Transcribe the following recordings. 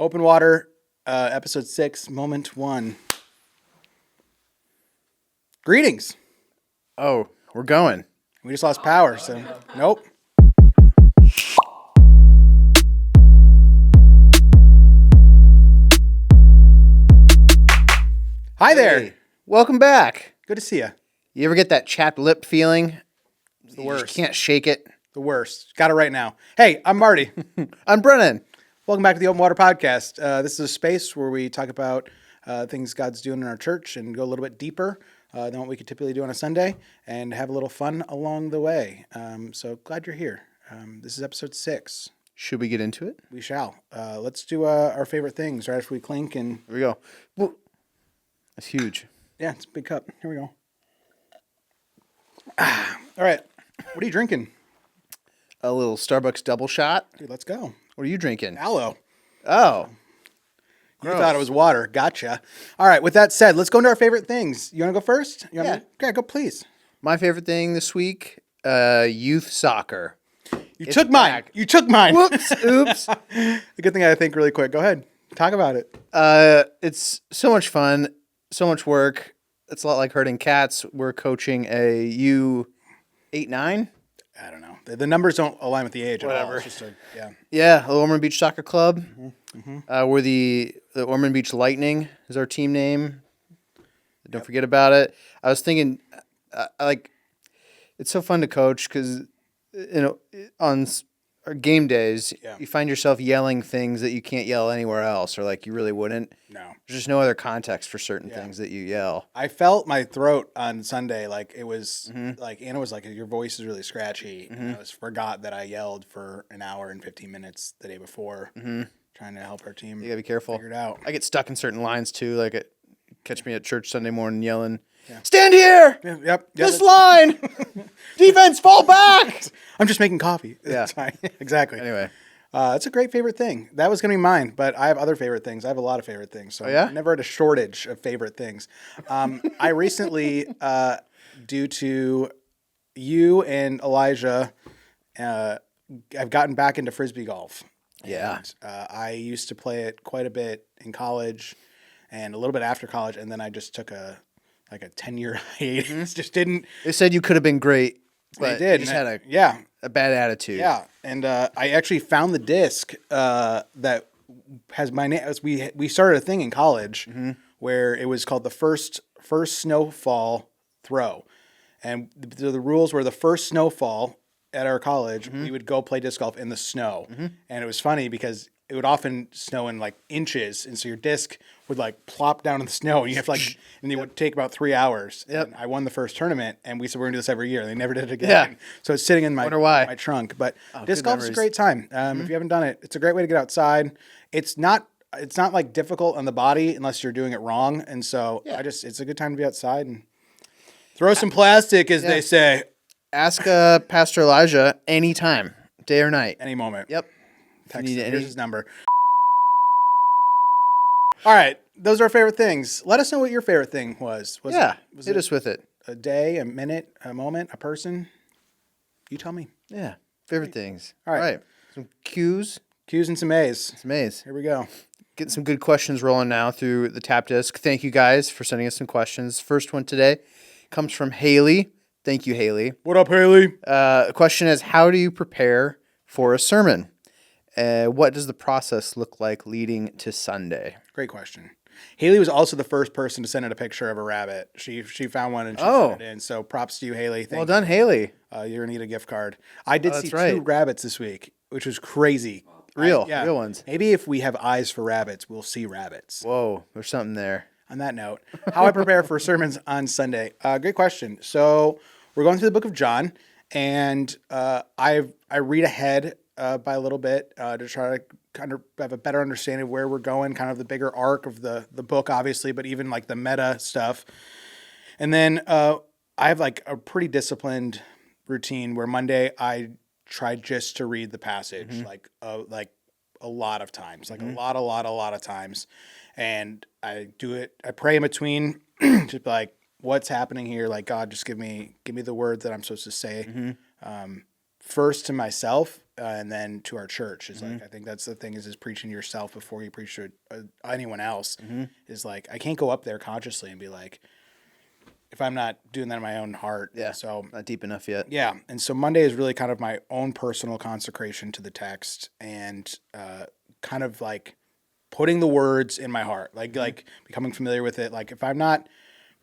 Open Water, episode 6, moment 1. Greetings. Oh, we're going. We just lost power, so nope. Hi there. Hey, welcome back. Good to see you. You ever get that chapped lip feeling? It's the You worst. just can't shake it. The worst. Got it right now. Hey, I'm Marty. I'm Brennan. Welcome back to the Open Water Podcast. This is a space where we talk about things God's doing in our church and go a little bit deeper than what we could typically do on a Sunday and have a little fun along the way. So glad you're here. This is episode 6. Should we get into it? We shall. Let's do our favorite things right after we clink and... Here we go. Whoa. That's huge. Yeah, it's a big cup. Here we go. All right. What are you drinking? A little Starbucks double shot. Dude, let's go. What are you drinking? Aloe. Oh. You thought it was water. Gotcha. All right. With that said, let's go into our favorite things. You want to go first? Okay, go please. My favorite thing this week, youth soccer. You took mine. back. You took mine. Whoops. Oops. The good thing I think really quick. Go ahead. Talk about it. It's so much fun, so much work. It's a lot like herding cats. We're coaching a U8-9. I don't know. The numbers don't align with the age Whatever. at all. It's just yeah. Yeah, the Ormond Beach Soccer Club. We're the Ormond Beach Lightning is our team name. Don't forget about it. I was thinking, it's so fun to coach because, on our game days, you find yourself yelling things that you can't yell anywhere else, or like you really wouldn't. No. There's just no other context for certain things that you yell. I felt my throat on Sunday like it was like Anna was like, your voice is really scratchy. And I forgot that I yelled for an hour and 15 minutes the day before trying to help our team. You gotta be careful. Figure it out. I get stuck in certain lines too. Like catch me at church Sunday morning yelling, "Stand here! Yep. This line! Defense, fall back!" I'm just making coffee. Yeah. That's fine. Exactly. Anyway. It's a great favorite thing. That was going to be mine, but I have other favorite things. I have a lot of favorite things. So yeah? I never had a shortage of favorite things. I recently, due to you and Elijah, I've gotten back into frisbee golf. Yeah. And, I used to play it quite a bit in college and a little bit after college, and then I just took a 10-year hiatus. Just didn't. They said you could have been great, but I did. you just had a bad attitude. Yeah, and I actually found the disc that has my name. We started a thing in college where it was called the first snowfall throw, and the rules were the first snowfall at our college, we would go play disc golf in the snow, and it was funny because it would often snow in like inches, and so your disc would like plop down in the snow, and you have to and it would take about 3 hours. Yep. And I won the first tournament, and we said we're gonna do this every year, and they never did it again. Yeah. So it's sitting in my trunk. But disc good golf is a memories. great time. If you haven't done it, it's a great way to get outside. It's not like difficult on the body unless you're doing it wrong, and so it's a good time to be outside and throw some plastic, as they say. Ask Pastor Elijah anytime, day or night. Any moment. Yep. Text him. Here's his number. All right. Those are our favorite things. Let us know what your favorite thing was. Was Hit us with it. a day, a minute, a moment, a person? You tell me. Yeah. Favorite things. All right. Some Q's. Q's and some A's. Some A's. Here we go. Getting some good questions rolling now through the tap disc. Thank you guys for sending us some questions. First one today comes from Haley. Thank you, Haley. What up, Haley? The question is, how do you prepare for a sermon? What does the process look like leading to Sunday? Great question. Haley was also the first person to send in a picture of a rabbit. She found one and she sent it in. So props to you, Haley. Well done, Haley. You're going to need a gift card. I did see right. 2 rabbits this week, which was crazy. Real ones. Maybe if we have eyes for rabbits, we'll see rabbits. Whoa, there's something there. On that note, how I prepare for sermons on Sunday. Great question. So we're going through the book of John, and I read ahead by a little bit to try to kind of have a better understanding of where we're going, kind of the bigger arc of the book, obviously, but even like the meta stuff. And then I have like a pretty disciplined routine where Monday I try just to read the passage like a lot of times, like a lot of times. And I do it. I pray in between, just like, what's happening here? Like, God, just give me the words that I'm supposed to say. First to myself, and then to our church. Is like, I think that's the thing is preaching to yourself before you preach to anyone else. Is like, I can't go up there consciously and be like, if I'm not doing that in my own heart. Yeah. So Not deep enough yet. yeah. And so Monday is really kind of my own personal consecration to the text and kind of like putting the words in my heart, like becoming familiar with it. Like if I'm not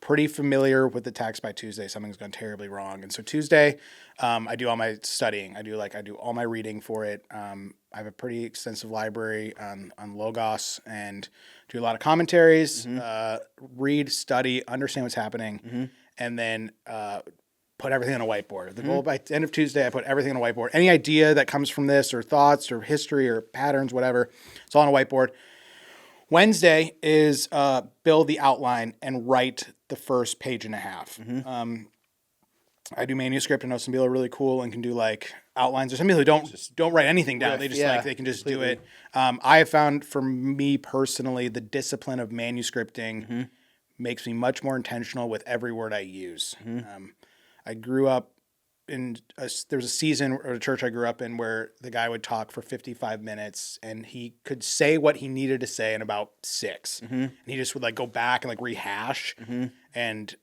pretty familiar with the text by Tuesday, something's gone terribly wrong. And so Tuesday, I do all my studying. I do all my reading for it. I have a pretty extensive library on Logos and do a lot of commentaries, read, study, understand what's happening, and then put everything on a whiteboard. The goal by the end of Tuesday, I put everything on a whiteboard. Any idea that comes from this or thoughts or history or patterns, whatever, it's all on a whiteboard. Wednesday is build the outline and write the first page and a half. I do manuscript. I know some people are really cool and can do like outlines. Or some people who don't write anything down. They just they can just do it. I have found for me personally, the discipline of manuscripting makes me much more intentional with every word I use. I grew up there was a season at a church I grew up in where the guy would talk for 55 minutes and he could say what he needed to say in about 6. And he just would like go back and like rehash. And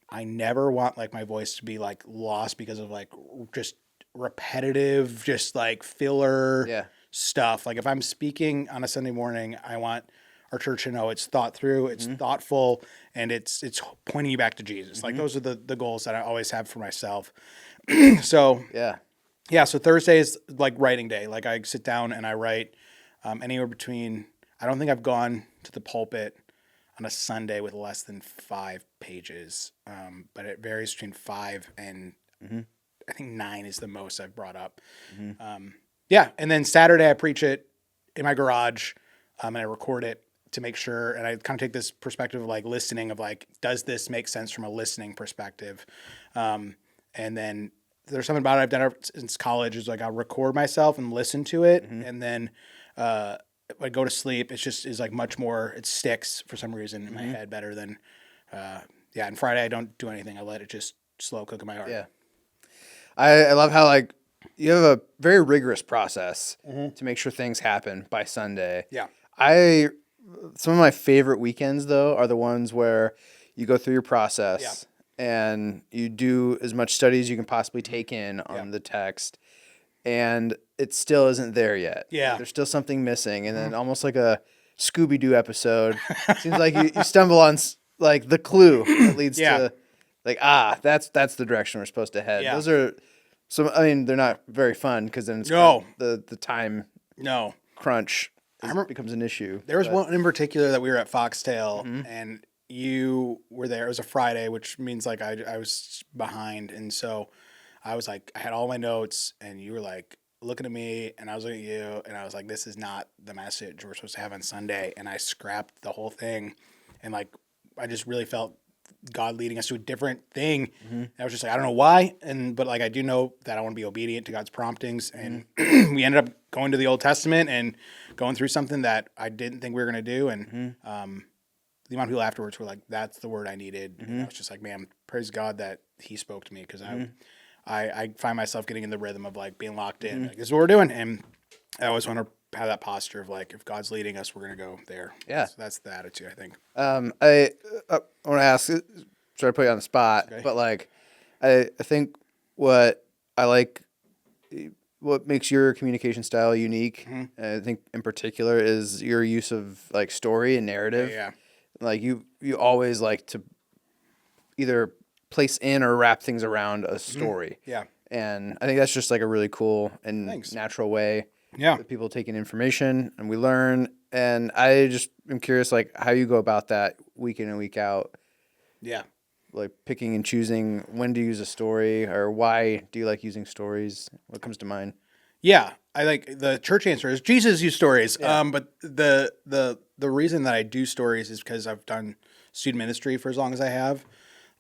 I never want like my voice to be like lost because of like just repetitive, just like filler stuff. Like if I'm speaking on a Sunday morning, I want our church to know it's thought through, it's thoughtful, and it's pointing you back to Jesus. Like those are the goals that I always have for myself. So so Thursday is like writing day. Like I sit down and I write anywhere between. I don't think I've gone to the pulpit on a Sunday with less than 5 pages, but it varies between 5 and I think 9 is the most I've brought up. And then Saturday I preach it in my garage, and I record it to make sure, and I kind of take this perspective of like listening of like, does this make sense from a listening perspective? And then there's something about it I've done since college is like I'll record myself and listen to it. And then if I go to sleep, it's just is like much more, it sticks for some reason in my head better than, and Friday I don't do anything. I let it just slow cook in my heart. Yeah. I love how like you have a very rigorous process to make sure things happen by Sunday. Yeah. Some of my favorite weekends though are the ones where you go through your process and you do as much study as you can possibly take in on the text, and it still isn't there yet. Yeah. There's still something missing, and then almost like a Scooby-Doo episode, seems like you stumble on like the clue that leads to like, that's the direction we're supposed to head. Those are I mean, they're not very fun because then it's the time crunch becomes an issue. There was one in particular that we were at Foxtail and you were there. It was a Friday, which means like I was behind. And so I was like, I had all my notes and you were like looking at me and I was looking at you and I was like, this is not the message we're supposed to have on Sunday. And I scrapped the whole thing. And like, I just really felt God leading us to a different thing. And I was just like, I don't know why. But like, I do know that I want to be obedient to God's promptings. And we ended up going to the Old Testament and going through something that I didn't think we were going to do. And the amount of people afterwards were like, that's the word I needed. And I was just like, man, praise God that he spoke to me. Cause I find myself getting in the rhythm of like being locked in. Like, this is what we're doing. And I always want to have that posture of like, if God's leading us, we're going to go there. Yeah. So that's the attitude, I think. I want to ask, sorry to put you on the spot, but like, I think what I like, what makes your communication style unique, I think in particular, is your use of like story and narrative. Yeah. Like you always like to either place in or wrap things around a story. Yeah. And I think that's just like a really cool and natural way that people take in information and we learn. And I just am curious, like, how you go about that week in and week out. Yeah. Like picking and choosing when to use a story, or why do you like using stories? What comes to mind? Yeah. I like the church answer is Jesus used stories. But the reason that I do stories is because I've done student ministry for as long as I have.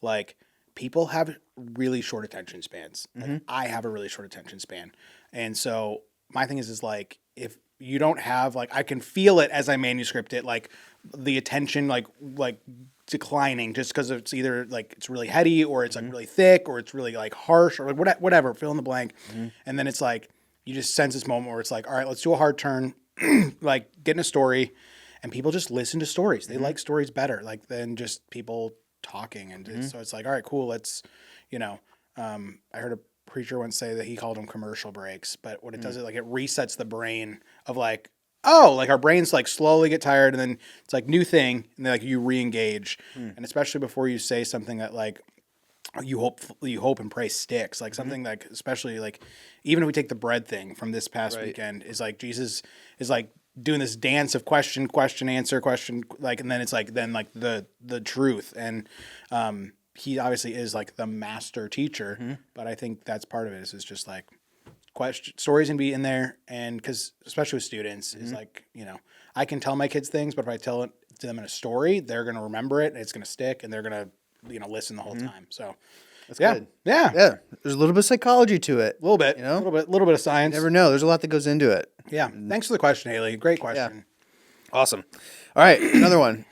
Like, people have really short attention spans. Like, I have a really short attention span. And so my thing is like, if you don't have, like, I can feel it as I manuscript it, like the attention, like declining just because it's either like it's really heady or it's like really thick or it's really like harsh or like whatever, fill in the blank. And then it's like, you just sense this moment where it's like, all right, let's do a hard turn, like get in a story, and people just listen to stories. They like stories better, like than just people talking. And so it's like, all right, cool. Let's, I heard a preacher once say that he called them commercial breaks, but what it does is like it resets the brain of like, oh, like our brains like slowly get tired, and then it's like new thing, and then like you re-engage, and especially before you say something that like you hope and pray sticks, like something like, especially like even if we take the bread thing from this past weekend, is like Jesus is like doing this dance of question, answer, question, like, and then it's like the truth, and he obviously is like the master teacher, but I think that's part of it is just like stories can be in there, and because especially with students is like, I can tell my kids things, but if I tell it to them in a story, they're going to remember it, and it's going to stick, and they're going to listen the whole time. So that's good. Yeah. There's a little bit of psychology to it. A little bit, a little bit of science. You never know. There's a lot that goes into it. Yeah. Thanks for the question, Haley. Great question. Yeah. Awesome. All right. Another one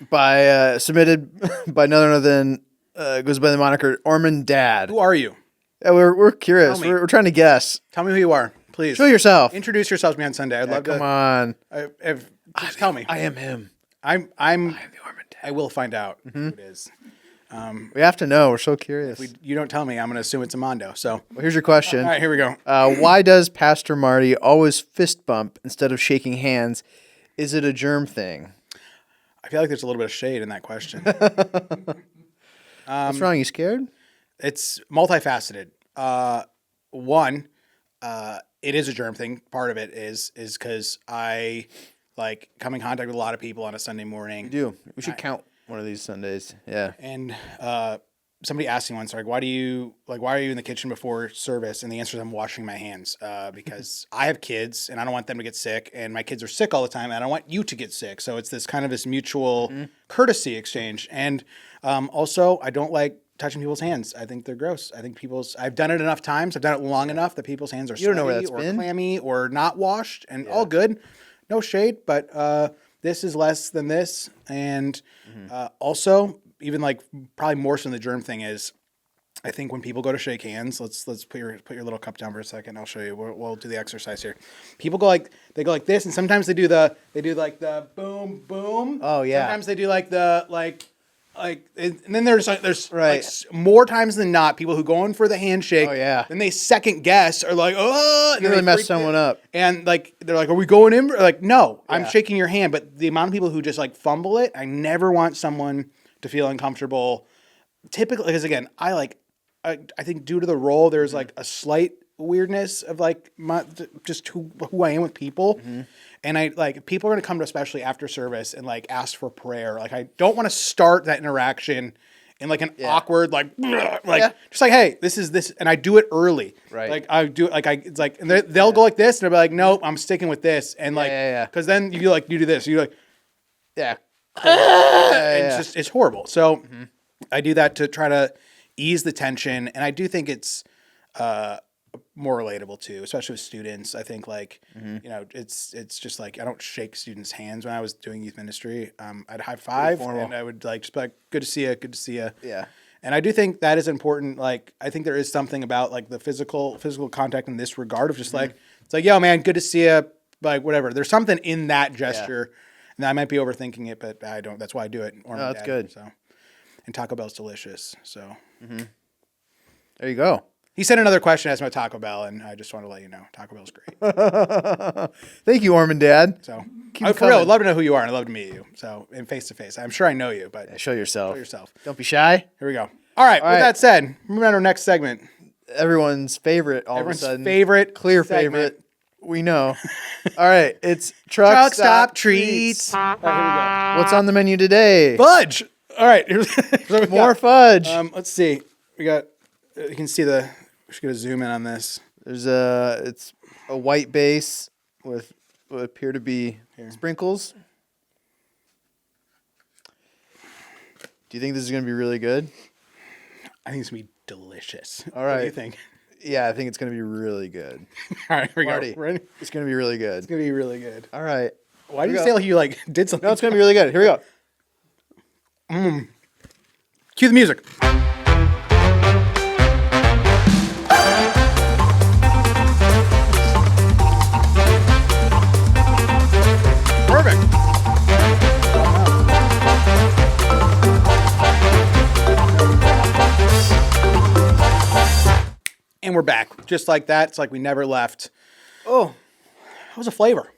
submitted by none other than, goes by the moniker Ormond Dad. Who are you? Yeah, we're curious. We're trying to guess. Tell me who you are, please. Show yourself. Introduce yourself to me on Sunday. I'd love to. Come on. Just tell me. I am him. I'm the Ormond Dad. I will find out who it is. We have to know. We're so curious. You don't tell me, I'm going to assume it's Amando. So, well, here's your question. All right, here we go. Why does Pastor Marty always fist bump instead of shaking hands? Is it a germ thing? I feel like there's a little bit of shade in that question. What's wrong? You scared? It's multifaceted. One, it is a germ thing. Part of it is because I like come in contact with a lot of people on a Sunday morning. You do. We should count one of these Sundays. Yeah. And somebody asked me once, like, why are you in the kitchen before service? And the answer is I'm washing my hands because I have kids and I don't want them to get sick, and my kids are sick all the time, and I don't want you to get sick. So it's this kind of this mutual courtesy exchange. And also, I don't like touching people's hands. I think they're gross. I think I've done it enough times. I've done it long enough that people's hands are sweaty or clammy or not washed, and all good. No shade, but this is less than this. And also, even like probably more so than the germ thing is, I think when people go to shake hands, let's put your little cup down for a second. I'll show you. We'll do the exercise here. People go like this, and sometimes they do like the boom boom. Oh yeah. Sometimes they do like the and then there's like more times than not people who go in for the handshake. Oh yeah. Then they second guess or like and then they mess someone up. And like they're like, are we going in? Like no, I'm shaking your hand. But the amount of people who just like fumble it, I never want someone to feel uncomfortable. Typically, because again, I think due to the role, there's like a slight weirdness of like just who I am with people. And I like people are going to come to, especially after service, and like ask for prayer. Like I don't want to start that interaction in like an awkward, just like, hey, this is this. And I do it early. Right. Like I do it, like and they'll go like this and they'll be like, nope, I'm sticking with this. And cause then you do this, you like, it's horrible. So I do that to try to ease the tension. And I do think it's, more relatable too, especially with students. I think like, it's just like, I don't shake students' hands when I was doing youth ministry. I'd high five and I would like, just be like, good to see you. Good to see you. Yeah. And I do think that is important. Like, I think there is something about like the physical contact in this regard of just like, it's like, yo man, good to see you. Like whatever. There's something in that gesture and I might be overthinking it, but I don't, that's why I do it. No, that's good. So, and Taco Bell's delicious. So there you go. He sent another question as my Taco Bell, and I just want to let you know Taco Bell's great. Thank you, Ormond Dad. So, for real, I'd love to know who you are, and I'd love to meet you. So, in face to face, I'm sure I know you, but show yourself. Show yourself. Don't be shy. Here we go. All right. With that said, moving on to our next segment. Everyone's favorite. Everyone's of a sudden, favorite, clear segment. favorite. We know. All right, it's truck stop treats. All right, here we go. What's on the menu today? Fudge. All right, more fudge. Let's see. We got. You can see the. We should get a zoom in on this. There's it's a white base with what appear to be sprinkles. Do you think this is going to be really good? I think it's going to be delicious. All right. What do you think? Yeah, I think it's going to be really good. All right, here we Marty, go. Ready? It's going to be really good. It's going to be really good. All right. Why do you say like you like did something? No, it's going to be really good. Here we go. Cue the music. we're back. Just like that. It's like we never left. Oh, How was the flavor?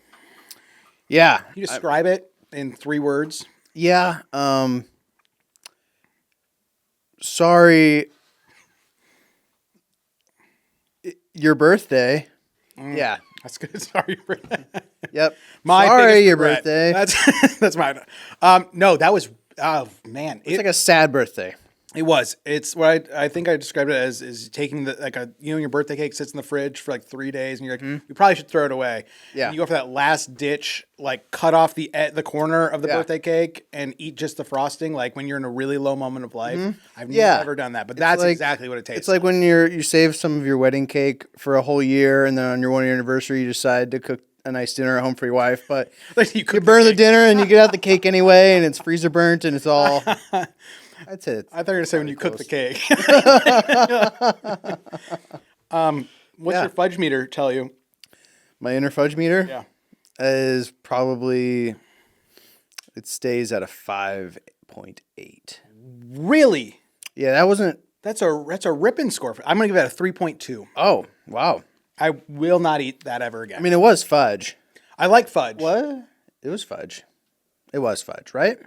yeah. Can you describe it in 3 words? Yeah. Sorry. Your birthday. Yeah. That's good. Sorry. Yep. My Sorry, biggest your regret. birthday. That's mine. No, that was, oh man. It's like a sad birthday. It was. It's what I think I described it as is taking your birthday cake sits in the fridge for like 3 days and you're like, you probably should throw it away. Yeah. And you go for that last ditch, like cut off the corner of the birthday cake and eat just the frosting. Like when you're in a really low moment of life. I've never done that, but that's like, exactly what it tastes. It's like when you save some of your wedding cake for a whole year, and then on your 1-year anniversary, you decide to cook a nice dinner at home for your wife, but you burn the dinner and you get out the cake anyway, and it's freezer burnt and it's all. That's it. I thought you were going to say when you cook the cake. What's your fudge meter tell you? My inner fudge meter? Yeah. Is probably, it stays at a 5.8. Really? Yeah, that wasn't. That's a ripping score. I'm going to give that a 3.2. Oh, wow. I will not eat that ever again. I mean, it was fudge. I like fudge. What? It was fudge. It was fudge, right?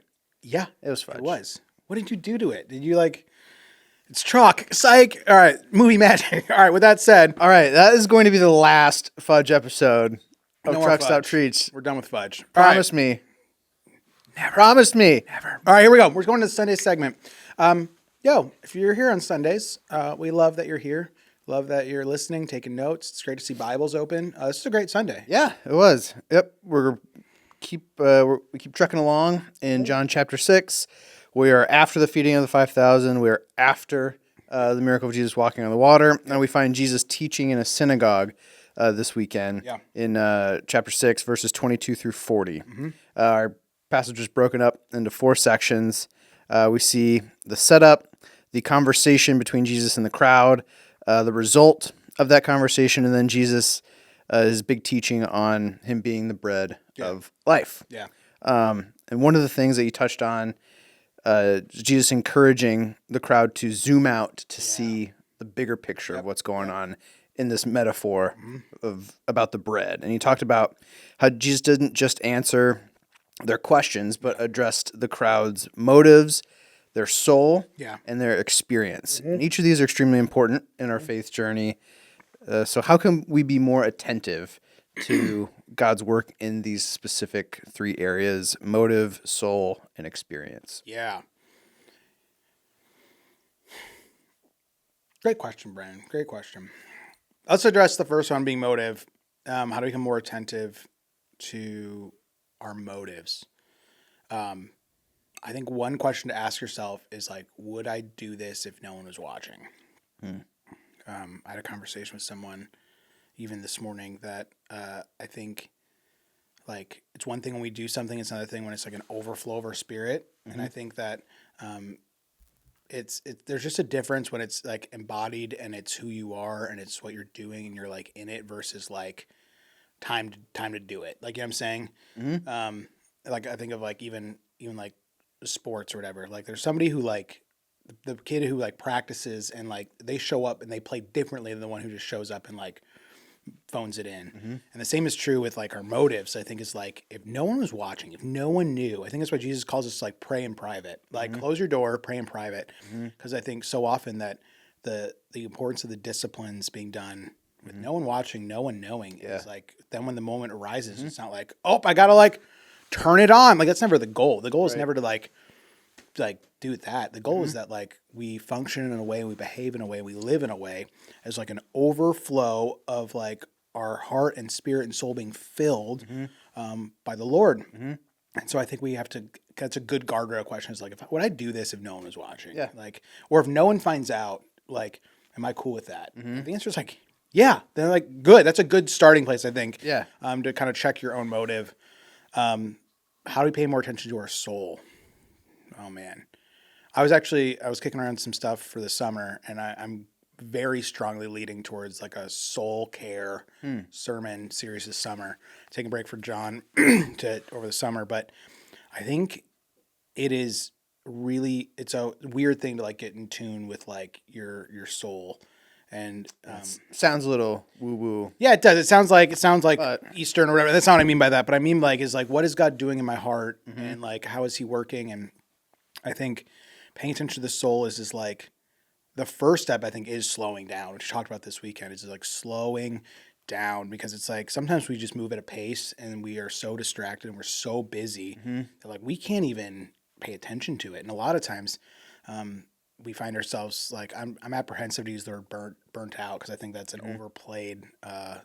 Yeah. It was fudge. It was. What did you do to it? Did you it's chalk, psych. All right. Movie magic. All right. With that said. All right. That is going to be the last fudge episode of Truck Stop Treats. We're done with fudge. Promise me. Never. Promise me. Never. All right. Here we go. We're going to the Sunday segment. If you're here on Sundays, we love that you're here. Love that you're listening, taking notes. It's great to see Bibles open. This is a great Sunday. Yeah, it was. Yep. We keep trucking along in John chapter 6. We are after the feeding of the 5,000. We are after the miracle of Jesus walking on the water. And we find Jesus teaching in a synagogue this weekend in chapter 6, verses 22 through 40. Our passage is broken up into 4 sections. We see the setup, the conversation between Jesus and the crowd, the result of that conversation, and then Jesus, his big teaching on him being the bread of life. Yeah. And one of the things that you touched on, Jesus encouraging the crowd to zoom out to see the bigger picture of what's going on in this metaphor about the bread. And he talked about how Jesus didn't just answer their questions, but addressed the crowd's motives, their soul, and their experience. And each of these are extremely important in our faith journey. So how can we be more attentive to God's work in these specific 3 areas: motive, soul, and experience? Yeah. Great question, Brennan. Great question. Let's address the first one, being motive. How to become more attentive to our motives. I think one question to ask yourself is would I do this if no one was watching? I had a conversation with someone even this morning that I think it's one thing when we do something, it's another thing when it's an overflow of our spirit. And I think that there's just a difference when it's embodied and it's who you are and it's what you're doing and you're in it versus time to do it. You know what I'm saying? I think of even sports or whatever. There's somebody who the kid who practices and they show up and they play differently than the one who just shows up and phones it in. And the same is true with our motives. I think is if no one was watching, if no one knew, I think that's why Jesus calls us pray in private. Close your door, pray in private. Because I think so often that the importance of the disciplines being done with no one watching, no one knowing is then when the moment arises, it's not I gotta turn it on. That's never the goal. The goal is never to do that. The goal is that we function in a way, we behave in a way, we live in a way as an overflow of our heart and spirit and soul being filled by the Lord. And so I think we have to. That's a good guardrail question. Is would I do this if no one was watching? Yeah. Or if no one finds out, am I cool with that? The answer is yeah. Then good. That's a good starting place, I think. Yeah. To kind of check your own motive. How do we pay more attention to our soul? Oh man, I was kicking around some stuff for the summer, and I'm very strongly leading towards a soul care sermon series this summer. Taking a break for John over the summer, but I think it's a weird thing to get in tune with your soul And sounds a little woo woo. yeah, it does. It sounds like But- Eastern or whatever. That's not what I mean by that. But I mean like is like what is God doing in my heart, and like how is He working? And I think paying attention to the soul is like the first step. I think is slowing down, which we talked about this weekend. Is like slowing down, because it's like sometimes we just move at a pace and we are so distracted and we're so busy that like we can't even pay attention to it. And a lot of times we find ourselves like I'm apprehensive to use the word burnt out, because I think that's an overplayed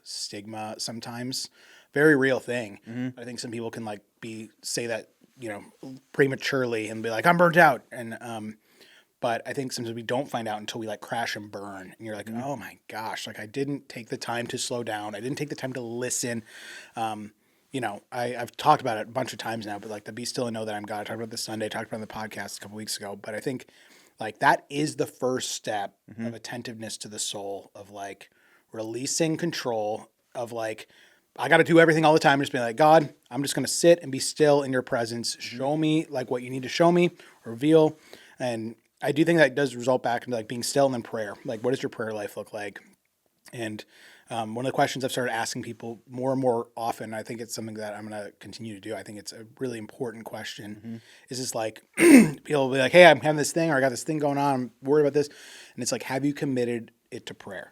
stigma sometimes. Very real thing. I think some people can like say that, you know, prematurely and be like, I'm burnt out. And but I think sometimes we don't find out until we like crash and burn, and you're like, oh my gosh, like I didn't take the time to slow down. I didn't take the time to listen. You know, I've talked about it a bunch of times now, but like the be still and know that I'm God. I talked about this Sunday, talked about it on the podcast a couple weeks ago, but I think like that is the first step of attentiveness to the soul, of like releasing control, of like, I got to do everything all the time. Just being like, God, I'm just going to sit and be still in your presence. Show me like what you need to show me, reveal. And I do think that does result back into like being still and then prayer. Like, what does your prayer life look like? And one of the questions I've started asking people more and more often, I think it's something that I'm going to continue to do. I think it's a really important question. Is this like, people will be like, hey, I'm having this thing, or I got this thing going on, I'm worried about this. And it's like, have you committed it to prayer?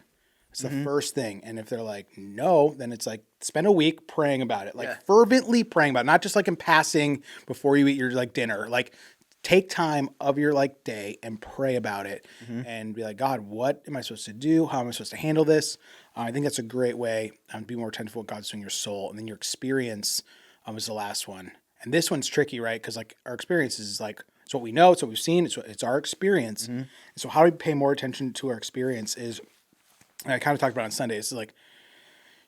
It's the first thing. And if they're like, no, then it's like, spend a week praying about it, like fervently praying about it, not just like in passing before you eat your like dinner, like take time of your like day and pray about it and be like, God, what am I supposed to do? How am I supposed to handle this? I think that's a great way to be more attentive to what God's doing in your soul. And then your experience is the last one. And this one's tricky, right? Because like our experience is like, it's what we know, it's what we've seen, it's our experience. And so how do we pay more attention to our experience is, and I kind of talked about it on Sunday, it's like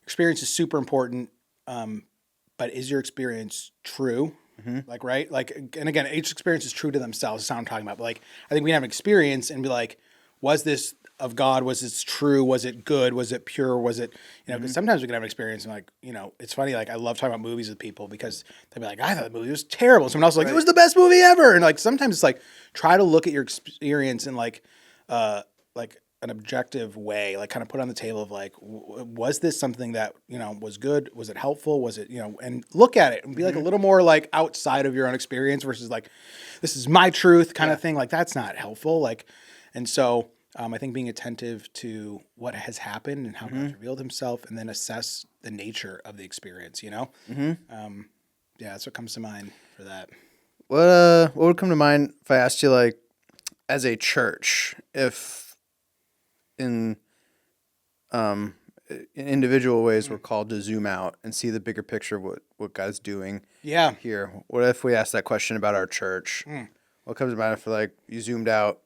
experience is super important, but is your experience true? Like, right? Like, and again, each experience is true to themselves. That's what I'm talking about. But like, I think we can have an experience and be like, was this of God? Was this true? Was it good? Was it pure? Was it, you know, because sometimes we can have an experience and like, you know, it's funny. Like I love talking about movies with people because they'll be like, I thought the movie was terrible. Someone else is like, it was the best movie ever. And like, sometimes it's like, try to look at your experience in like an objective way, like kind of put on the table of like, was this something that, you know, was good? Was it helpful? Was it, you know, and look at it and be like a little more like outside of your own experience versus like, this is my truth kind of thing. Like that's not helpful. Like, and so I think being attentive to what has happened and how God's revealed himself, and then assess the nature of the experience, you know? Yeah, that's what comes to mind for that. What would come to mind if I asked you, like, as a church, if in individual ways we're called to zoom out and see the bigger picture of what God's doing here? What if we ask that question about our church? What comes to mind if like you zoomed out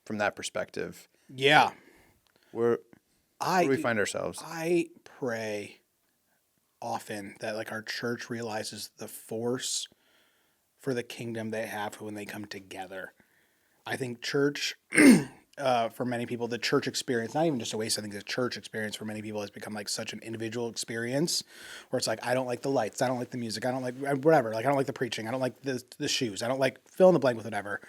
from that perspective? Yeah. Where do we find ourselves? I pray often that like our church realizes the force for the kingdom they have when they come together. I think church, for many people, the church experience, not even just a waste, I think the church experience for many people has become like such an individual experience where it's like, I don't like the lights, I don't like the music, I don't like whatever, like I don't like the preaching, I don't like the shoes, I don't like fill in the blank with whatever.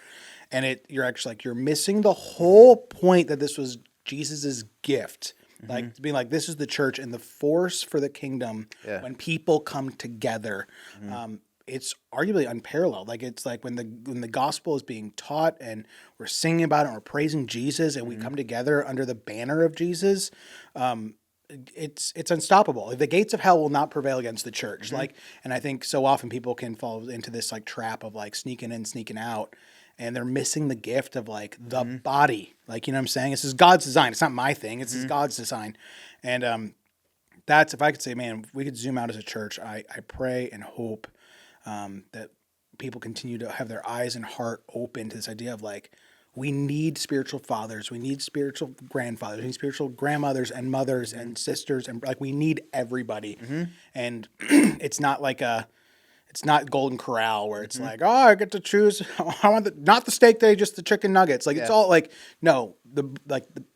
And you're actually like, you're missing the whole point that this was Jesus's gift. Like being like, this is the church and the force for the kingdom when people come together. It's arguably unparalleled. Like it's like when the gospel is being taught and we're singing about it and we're praising Jesus and we come together under the banner of Jesus, it's unstoppable. Like, the gates of hell will not prevail against the church. Like, and I think so often people can fall into this like trap of like sneaking in, sneaking out, and they're missing the gift of like the body. Like, you know what I'm saying? This is God's design. It's not my thing. It's God's design. And that's, if I could say, man, if we could zoom out as a church, I pray and hope that people continue to have their eyes and heart open to this idea of like, we need spiritual fathers, we need spiritual grandfathers, we need spiritual grandmothers and mothers and sisters, and like we need everybody. And it's not like it's not Golden Corral where it's like, oh, I get to choose. I want not the steak day, just the chicken nuggets. Like it's all like, no,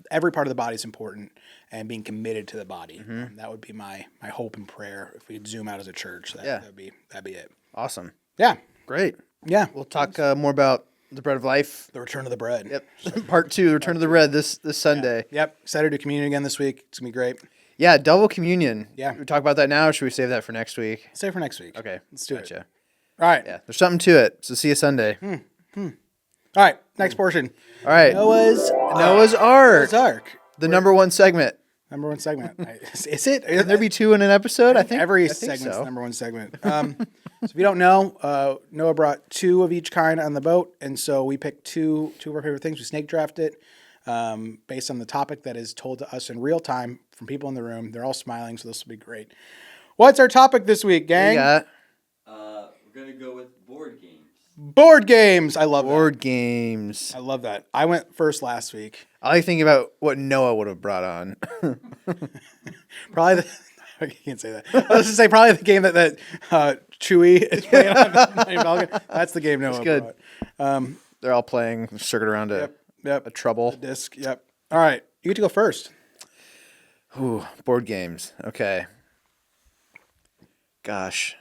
every part of the body is important, and being committed to the body. That would be my hope and prayer if we zoom out as a church. That'd be it. Awesome. Yeah. Great. Yeah. We'll talk more about The Bread of Life. The Return of the Bread. Yep. Part 2, The Return of the Bread this Sunday. Yeah. Yep. Excited to do communion again this week. It's going to be great. Yeah, double communion. Yeah. We talk about that now, or should we save that for next week? Save for next week. Okay. Let's do it. All right. Yeah, there's something to it. So see you Sunday. All right. Next portion. All right. Noah's Ark. Noah's Ark. The number one segment. Number one segment. Is it? Can there be 2 in an episode? I think every think segment's so. the number one segment. So if you don't know, Noah brought 2 of each kind on the boat, and so we picked two of our favorite things. We snake draft it based on the topic that is told to us in real time from people in the room. They're all smiling, so this will be great. What's our topic this week, gang? We're gonna go with board games. Board games. I love Board games. I love that. I went first last week. I like thinking about what Noah would have brought on. Probably I can't say that. I was going to say probably the game that Chewy is playing on. That's the game Noah good. brought. They're all playing circuit around a trouble. Disc. Yep. All right. You get to go first. Ooh, board games. Okay. Gosh.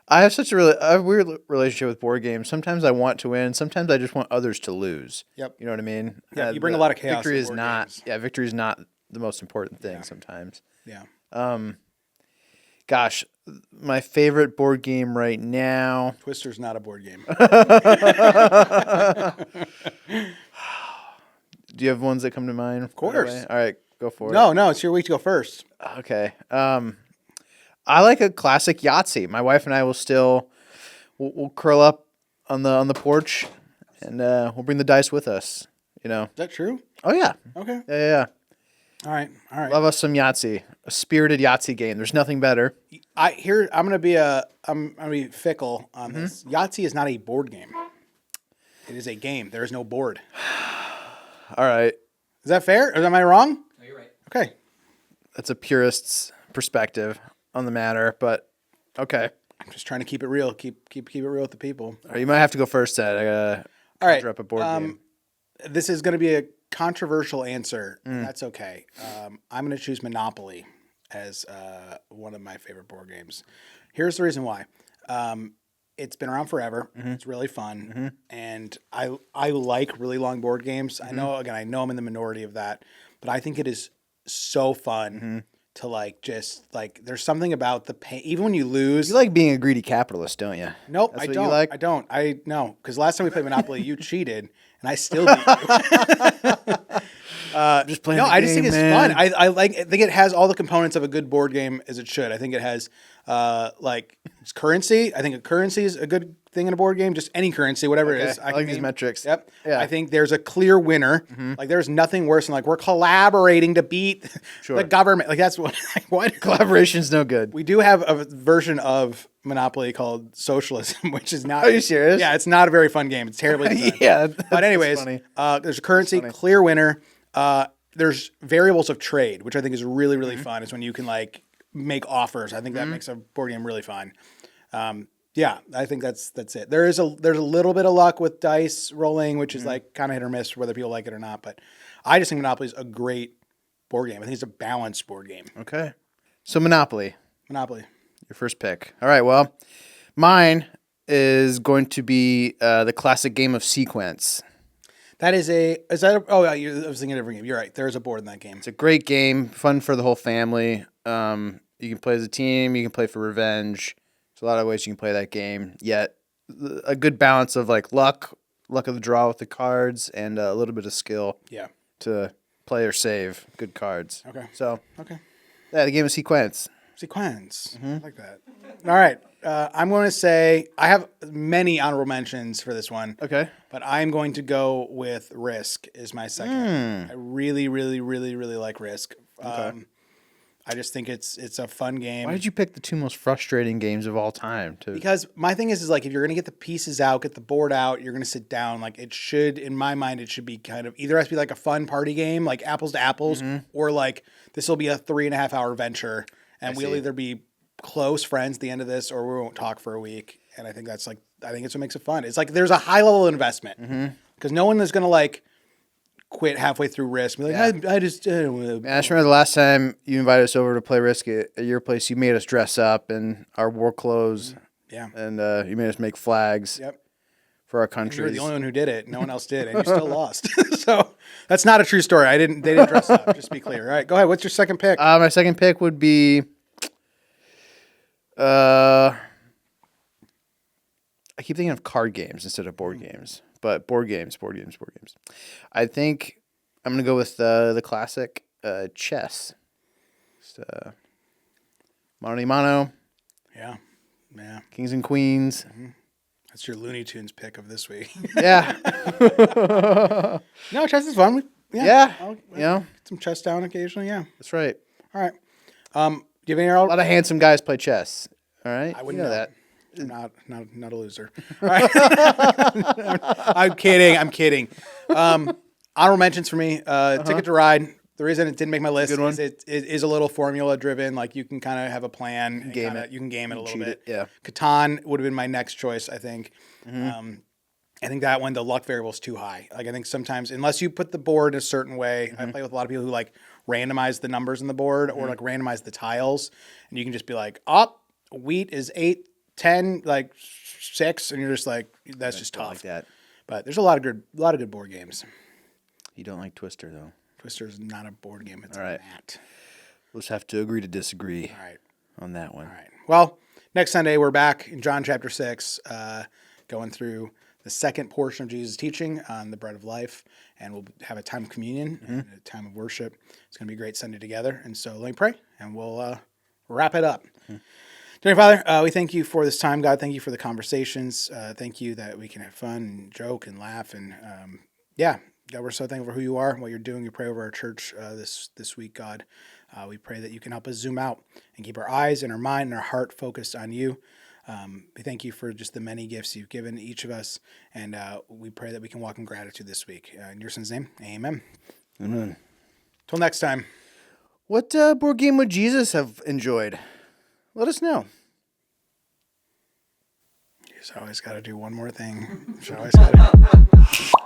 I have a weird relationship with board games. Sometimes I want to win. Sometimes I just want others to lose. Yep. You know what I mean? Yeah, you bring a lot of chaos Victory to is board not. games. Yeah, victory is not the most important thing sometimes. Yeah. Gosh, my favorite board game right now. Twister's not a board game. Do you have ones that come to mind? Of course. All right, go for it. No, it's your week to go first. Okay. I like a classic Yahtzee. My wife and I will we'll curl up on the porch, and we'll bring the dice with us. You know. Is that true? Oh yeah. Okay. Yeah. All right. Love us some Yahtzee. A spirited Yahtzee game. There's nothing better. I'm gonna be fickle on this. Yahtzee is not a board game. It is a game. There is no board. All right. Is that fair? Or am I wrong? No, you're right. Okay. That's a purist's perspective on the matter, but okay. I'm just trying to keep it real. Keep it real with the people. All right, you might have to go first, Ed. I gotta conjure up a board game. This is going to be a controversial answer. That's okay. I'm going to choose Monopoly as one of my favorite board games. Here's the reason why. It's been around forever. It's really fun, and I like really long board games. I know I'm in the minority of that, but I think it is so fun to there's something about the pain. Even when you lose, You like being a greedy capitalist, don't you? Nope, That's I what don't. you like? I don't. I no, because last time we played Monopoly, you cheated, and I still beat you. Just playing. No, the I just game, think it's man. fun. I think it has all the components of a good board game as it should. I think it has it's currency. I think a currency is a good thing in a board game. Just any currency, whatever it is. I like these metrics. Yep. Yeah. I think there's a clear winner. Like there's nothing worse than we're collaborating to beat the government. Like that's what. What Collaboration's no good. we do have a version of Monopoly called socialism, which is not. Are you serious? Yeah, it's not a very fun game. It's terribly designed. Yeah, But anyways, funny. There's a currency, clear winner. There's variables of trade, which I think is really, really fun. Is when you can make offers. I think that makes a board game really fun. Yeah, I think that's it. There's a little bit of luck with dice rolling, which is kind of hit or miss whether people like it or not. But I just think Monopoly is a great board game. I think it's a balanced board game. Okay. So Monopoly, Monopoly. your first pick. All right. Well, mine is going to be the classic game of Sequence. I was thinking a different game. You're right. There's a board in that game. It's a great game, fun for the whole family. You can play as a team. You can play for revenge. There's a lot of ways you can play that game. Yet a good balance of luck of the draw with the cards, and a little bit of skill. Yeah. To play or save good cards. Okay. So Okay. yeah, the game of Sequence. Sequence. I like that. All right. I'm going to say I have many honorable mentions for this one. Okay. But I'm going to go with Risk is my second. I really, really, really, really like Risk. I just think it's a fun game. Why did you pick the 2 most frustrating games of all time? Because my thing is if you're going to get the pieces out, get the board out, you're going to sit down. It should, in my mind, it should be kind of either has to be a fun party game, like apples to apples, or this will be a 3.5 hour venture, and we'll either be close friends at the end of this, or we won't talk for a week. And I think that's I think it's what makes it fun. It's there's a high level of investment because no one is going to quit halfway through Risk. Be I just don't wanna. I just remember the last time you invited us over to play Risk at your place, you made us dress up in our war clothes. Yeah. And you made us make flags. Yep. for our You were country. the only one who did it. No one else did, and you still lost. So that's not a true story. They didn't dress up. Just to be clear. All right, go ahead. What's your second pick? My second pick would be, I keep thinking of card games instead of board games, but board games. I think I'm gonna go with the classic chess. Just, mano a mano, Yeah. kings and queens. That's your Looney Tunes pick of this week. Yeah, No, chess is fun. yeah. I'll Get some chess down occasionally. Yeah. that's right. All right. Do you have any A lot of handsome guys play chess. All right, I wouldn't know know that. I'm not a loser. All right. I'm kidding. Honorable mentions for me. Ticket to Ride. The reason it didn't make my list Good one. is it is a little formula driven. Like you can kind of have a plan. And Game kinda, it. You can game it a little cheat bit. it, yeah. Catan would have been my next choice, I think. I think that one, the luck variable is too high. Like I think sometimes, unless you put the board a certain way, I play with a lot of people who like randomize the numbers on the board or like randomize the tiles. And you can just be like, wheat is 8, 10, like 6. And you're just like, that's just tough. Like that. But there's a lot of good board games. You don't like Twister though. Twister is not a board game. It's All right. a mat. We'll just have to agree to disagree All right. on that one. All right. Well, next Sunday, we're back in John chapter 6, going through the second portion of Jesus' teaching on the bread of life. And we'll have a time of communion and a time of worship. It's going to be a great Sunday together. And so let me pray, and we'll wrap it up. Dear Father, we thank you for this time, God. Thank you for the conversations. Thank you that we can have fun and joke and laugh. And God, we're so thankful for who you are and what you're doing. We pray over our church this week, God. We pray that you can help us zoom out and keep our eyes and our mind and our heart focused on you. We thank you for just the many gifts you've given each of us. And we pray that we can walk in gratitude this week. In your son's name, amen. Amen. Till next time. What board game would Jesus have enjoyed? Let us know. You just always got to do one more thing. You always got to.